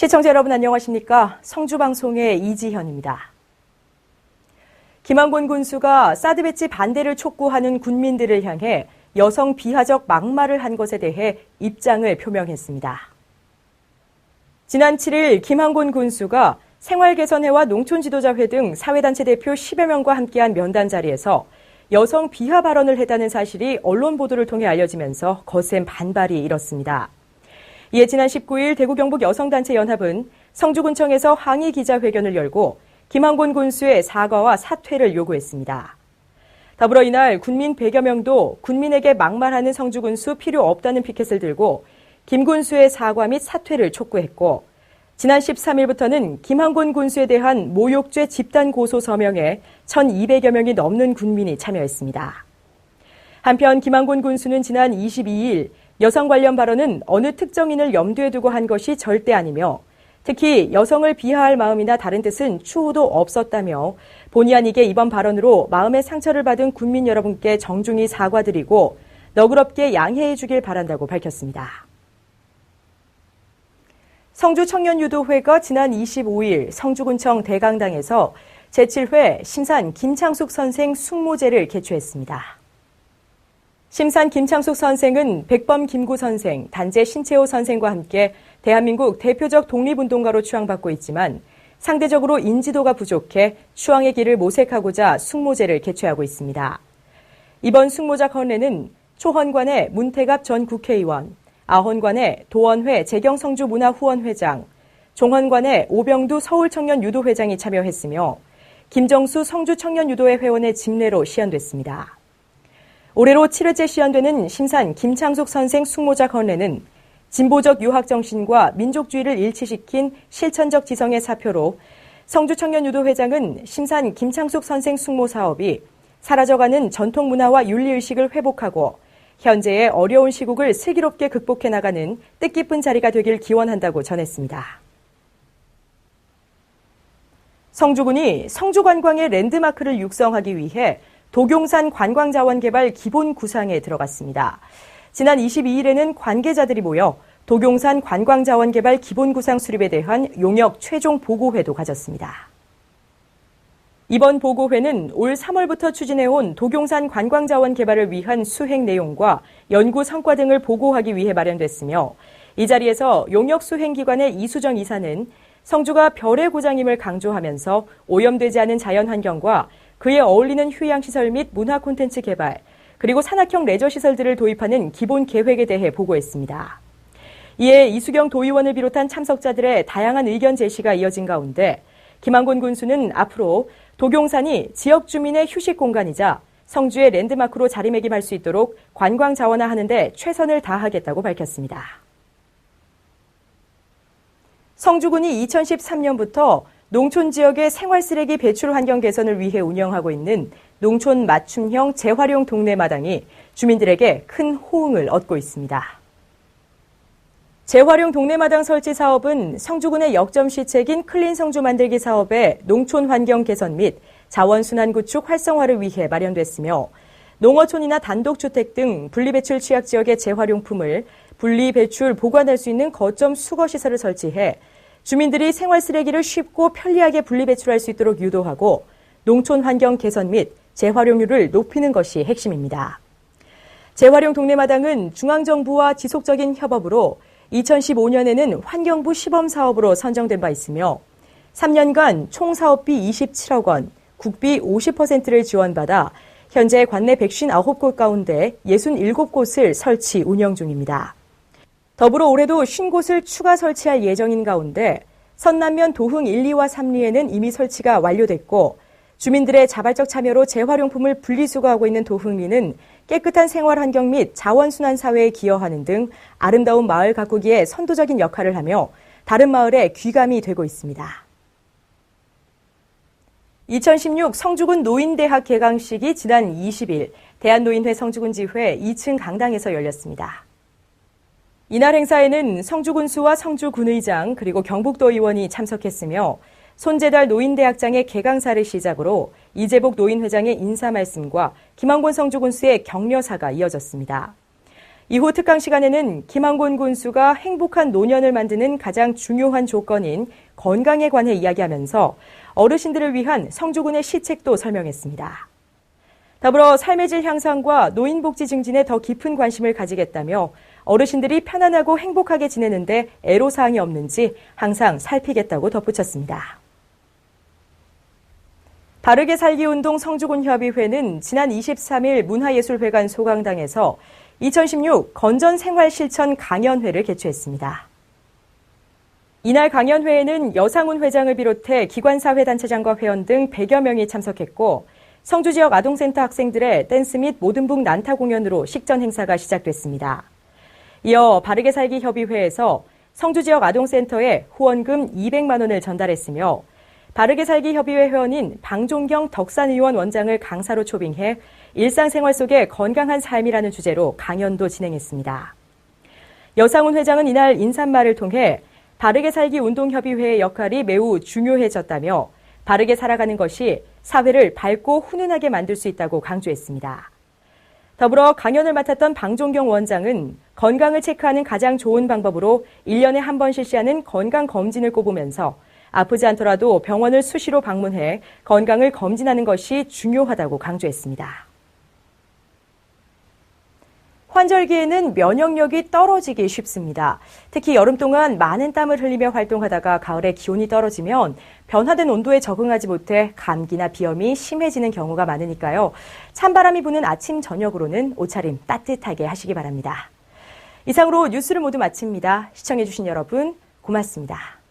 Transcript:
시청자 여러분 안녕하십니까? 성주방송의 이지현입니다. 김한곤 군수가 사드 배치 반대를 촉구하는 군민들을 향해 여성 비하적 막말을 한 것에 대해 입장을 표명했습니다. 지난 7일 김한곤 군수가 생활개선회와 농촌지도자회 등 사회단체 대표 10여 명과 함께한 면담 자리에서 여성 비하 발언을 했다는 사실이 언론 보도를 통해 알려지면서 거센 반발이 일었습니다. 이에 지난 19일 대구 경북 여성단체 연합은 성주군청에서 항의 기자회견을 열고 김한곤 군수의 사과와 사퇴를 요구했습니다. 더불어 이날 군민 100여 명도 군민에게 막말하는 성주 군수 필요 없다는 피켓을 들고 김 군수의 사과 및 사퇴를 촉구했고 지난 13일부터는 김한곤 군수에 대한 모욕죄 집단 고소 서명에 1,200여 명이 넘는 군민이 참여했습니다. 한편 김한곤 군수는 지난 22일 여성 관련 발언은 어느 특정인을 염두에 두고 한 것이 절대 아니며 특히 여성을 비하할 마음이나 다른 뜻은 추호도 없었다며 본의 아니게 이번 발언으로 마음의 상처를 받은 군민 여러분께 정중히 사과드리고 너그럽게 양해해 주길 바란다고 밝혔습니다. 성주청년유도회가 지난 25일 성주군청 대강당에서 제7회 심산 김창숙 선생 숙모제를 개최했습니다. 심산 김창숙 선생은 백범 김구 선생, 단재 신채호 선생과 함께 대한민국 대표적 독립운동가로 추앙받고 있지만 상대적으로 인지도가 부족해 추앙의 길을 모색하고자 숙모제를 개최하고 있습니다. 이번 숙모자 건례는 초헌관의 문태갑 전 국회의원, 아헌관의 도원회 재경성주문화후원회장, 종헌관의 오병두 서울청년유도회장이 참여했으며 김정수 성주청년유도회 회원의 집례로 시연됐습니다. 올해로 7회째 시연되는 심산 김창숙 선생 숙모자 건례는 진보적 유학 정신과 민족주의를 일치시킨 실천적 지성의 사표로 성주청년유도회장은 심산 김창숙 선생 숙모 사업이 사라져가는 전통 문화와 윤리의식을 회복하고 현재의 어려운 시국을 슬기롭게 극복해 나가는 뜻깊은 자리가 되길 기원한다고 전했습니다. 성주군이 성주관광의 랜드마크를 육성하기 위해 도경산 관광자원개발 기본 구상에 들어갔습니다. 지난 22일에는 관계자들이 모여 도경산 관광자원개발 기본 구상 수립에 대한 용역 최종 보고회도 가졌습니다. 이번 보고회는 올 3월부터 추진해온 도경산 관광자원 개발을 위한 수행 내용과 연구 성과 등을 보고하기 위해 마련됐으며 이 자리에서 용역 수행기관의 이수정 이사는 성주가 별의 고장임을 강조하면서 오염되지 않은 자연환경과 그에 어울리는 휴양시설 및 문화 콘텐츠 개발, 그리고 산악형 레저시설들을 도입하는 기본 계획에 대해 보고했습니다. 이에 이수경 도의원을 비롯한 참석자들의 다양한 의견 제시가 이어진 가운데 김한곤 군수는 앞으로 도경산이 지역 주민의 휴식 공간이자 성주의 랜드마크로 자리매김할 수 있도록 관광 자원화하는 데 최선을 다하겠다고 밝혔습니다. 성주군이 2013년부터 농촌 지역의 생활 쓰레기 배출 환경 개선을 위해 운영하고 있는 농촌 맞춤형 재활용 동네 마당이 주민들에게 큰 호응을 얻고 있습니다. 재활용 동네마당 설치 사업은 성주군의 역점 시책인 클린 성주 만들기 사업의 농촌 환경 개선 및 자원순환 구축 활성화를 위해 마련됐으며 농어촌이나 단독주택 등 분리배출 취약 지역의 재활용품을 분리배출 보관할 수 있는 거점 수거시설을 설치해 주민들이 생활 쓰레기를 쉽고 편리하게 분리배출할 수 있도록 유도하고 농촌 환경 개선 및 재활용률을 높이는 것이 핵심입니다. 재활용 동네마당은 중앙정부와 지속적인 협업으로 2015년에는 환경부 시범사업으로 선정된 바 있으며 3년간 총 사업비 27억 원, 국비 50%를 지원받아 현재 관내 159곳 가운데 67곳을 설치 운영 중입니다. 더불어 올해도 50곳을 추가 설치할 예정인 가운데 선남면 도흥 1, 2와 3리에는 이미 설치가 완료됐고 주민들의 자발적 참여로 재활용품을 분리수거하고 있는 도흥리는 깨끗한 생활 환경 및 자원순환 사회에 기여하는 등 아름다운 마을 가꾸기에 선도적인 역할을 하며 다른 마을에 귀감이 되고 있습니다. 2016 성주군 노인대학 개강식이 지난 20일 대한노인회 성주군지회 2층 강당에서 열렸습니다. 이날 행사에는 성주군수와 성주군의장 그리고 경북도의원이 참석했으며 손재달 노인대학장의 개강사를 시작으로 이재복 노인회장의 인사 말씀과 김한곤 성주군수의 격려사가 이어졌습니다. 이후 특강 시간에는 김한곤 군수가 행복한 노년을 만드는 가장 중요한 조건인 건강에 관해 이야기하면서 어르신들을 위한 성주군의 시책도 설명했습니다. 더불어 삶의 질 향상과 노인복지 증진에 더 깊은 관심을 가지겠다며 어르신들이 편안하고 행복하게 지내는데 애로사항이 없는지 항상 살피겠다고 덧붙였습니다. 바르게 살기 운동 성주군 협의회는 지난 23일 문화예술회관 소강당에서 2016 건전 생활 실천 강연회를 개최했습니다. 이날 강연회에는 여상훈 회장을 비롯해 기관사회단체장과 회원 등 100여 명이 참석했고 성주 지역 아동센터 학생들의 댄스 및 모든북 난타 공연으로 식전 행사가 시작됐습니다. 이어 바르게 살기 협의회에서 성주 지역 아동센터에 후원금 200만 원을 전달했으며 바르게 살기 협의회 회원인 방종경 덕산의원 원장을 강사로 초빙해 일상생활 속의 건강한 삶이라는 주제로 강연도 진행했습니다. 여상훈 회장은 이날 인사말을 통해 바르게 살기 운동협의회의 역할이 매우 중요해졌다며 바르게 살아가는 것이 사회를 밝고 훈훈하게 만들 수 있다고 강조했습니다. 더불어 강연을 맡았던 방종경 원장은 건강을 체크하는 가장 좋은 방법으로 1년에 한 번 실시하는 건강검진을 꼽으면서 아프지 않더라도 병원을 수시로 방문해 건강을 검진하는 것이 중요하다고 강조했습니다. 환절기에는 면역력이 떨어지기 쉽습니다. 특히 여름 동안 많은 땀을 흘리며 활동하다가 가을에 기온이 떨어지면 변화된 온도에 적응하지 못해 감기나 비염이 심해지는 경우가 많으니까요. 찬바람이 부는 아침, 저녁으로는 옷차림 따뜻하게 하시기 바랍니다. 이상으로 뉴스를 모두 마칩니다. 시청해주신 여러분 고맙습니다.